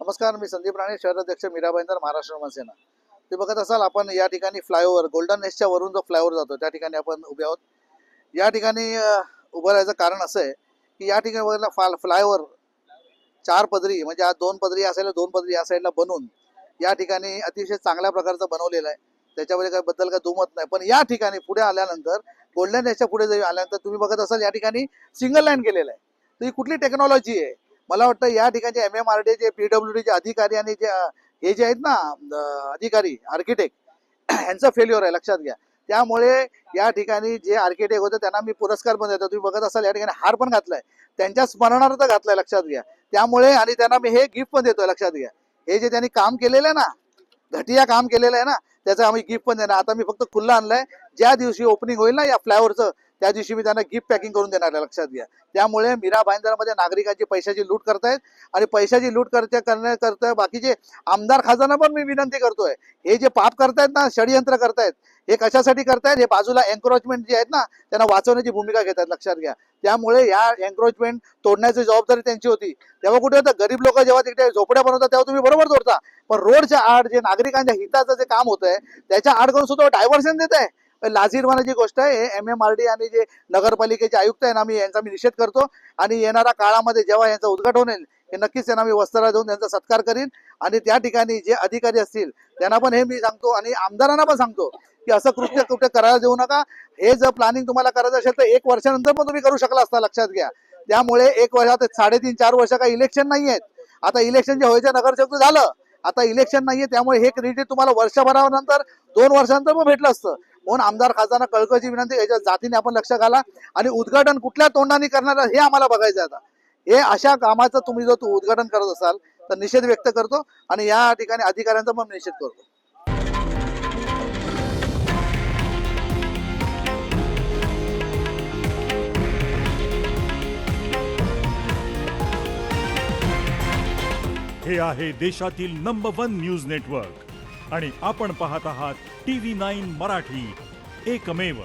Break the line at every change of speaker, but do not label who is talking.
नमस्कार, मी संदीप राणे, शहर अध्यक्ष मीरा भाईंदर, महाराष्ट्र मनसेना. ते बघत असाल आपण या ठिकाणी फ्लायओव्हर, गोल्डन नेसच्या वरून जो फ्लायओव्हर जातो त्या ठिकाणी आपण उभे आहोत. या ठिकाणी उभं राहायचं कारण असं आहे की या ठिकाणी फ्लायओव्हर 4 पदरी, म्हणजे आज 2 पदरी असायला 2 पदरी या साईडला बनवून या ठिकाणी अतिशय चांगल्या प्रकारचं बनवलेलं आहे. त्याच्यामध्ये काय बद्दल काय दुमत नाही. पण या ठिकाणी पुढे आल्यानंतर, गोल्डन नेसच्या पुढे जरी आल्यानंतर तुम्ही बघत असाल या ठिकाणी सिंगल लाईन केलेलं आहे. तर ही कुठली टेक्नॉलॉजी आहे? मला वाटतं या ठिकाणचे MMRD चे PWDचे अधिकारी आणि हे जे आहेत ना अधिकारी आर्किटेक्ट यांचं फेल्युअर आहे, लक्षात घ्या. त्यामुळे या ठिकाणी जे आर्किटेक्ट होते त्यांना मी पुरस्कार पण देतो. तुम्ही बघत असाल या ठिकाणी हार पण घातलाय, त्यांच्या स्मरणार्थ घातलाय, लक्षात घ्या. त्यामुळे आणि त्यांना मी हे गिफ्ट पण देतोय, लक्षात घ्या. हे जे त्यांनी काम केलेलं आहे ना, घटिया काम केलेलं आहे ना, त्याचं आम्ही गिफ्ट पण देणार. आता मी फक्त खुल्ला आणलाय, ज्या दिवशी ओपनिंग होईल ना या फ्लायओव्हरचं त्या दिवशी मी त्यांना गिफ्ट पॅकिंग करून देणार आहे, लक्षात घ्या. त्यामुळे मीरा भाईंदरमध्ये नागरिकांची पैशाची लूट करतायत आणि पैशाची लूट करताय बाकीचे आमदार खासदारांना पण मी विनंती करतोय, हे जे पाप करतायत ना, षडयंत्र करतायत, हे कशासाठी करतायत? हे बाजूला एन्क्रोचमेंट जे आहेत ना त्यांना वाचवण्याची भूमिका घेतात, लक्षात घ्या. त्यामुळे या एन्क्रोचमेंट तोडण्याची जबाबदारी त्यांची होती. तेव्हा कुठे होतं? गरीब लोक जेव्हा तिकडे झोपड्या बनवतात तेव्हा तुम्ही बरोबर तोडता, पण रोडच्या आड जे नागरिकांच्या हिताचं जे काम होतंय त्याच्या आड करून सुद्धा डायव्हर्शन देत आहे. लाजीरवाण्याची गोष्ट आहे. हे MMRD आणि जे नगरपालिकेचे आयुक्त आहे ना, यांचा मी निषेध करतो आणि येणाऱ्या काळामध्ये जेव्हा यांचं उद्घाटन होईल हे नक्कीच त्यांना मी वस्त्र देऊन त्यांचा सत्कार करीन. आणि त्या ठिकाणी जे अधिकारी असतील त्यांना पण हे मी सांगतो आणि आमदारांना पण सांगतो की असं कृत्य कुठे करायला देऊ नका. हे जर प्लॅनिंग तुम्हाला करायचं असेल तर 1 वर्षानंतर पण तुम्ही करू शकला असता, लक्षात घ्या. त्यामुळे 1 वर्षात 3.5-4 वर्ष काही इलेक्शन नाही आहेत. आता इलेक्शन जे व्हायचं नगरसेवक झालं, आता इलेक्शन नाहीये, त्यामुळे हे क्रेडिट तुम्हाला वर्षभरानंतर 2 वर्षानंतर पण भेटलं असतं. म्हणून आमदार खासदारांना कळकळीची विनंती, याच्या जातीने आपण लक्ष घाला आणि उद्घाटन कुठल्या तोंडाने करणार हे आम्हाला बघायचं आता. हे अशा कामाचं तुम्ही जर उद्घाटन करत असाल तर निषेध व्यक्त करतो आणि या ठिकाणी अधिकाऱ्यांचा पण निषेध करतो.
हे आहे देशातील नंबर 1 न्यूज नेटवर्क आणि आपण पाहत आहात TV9 मराठी, एकमेव.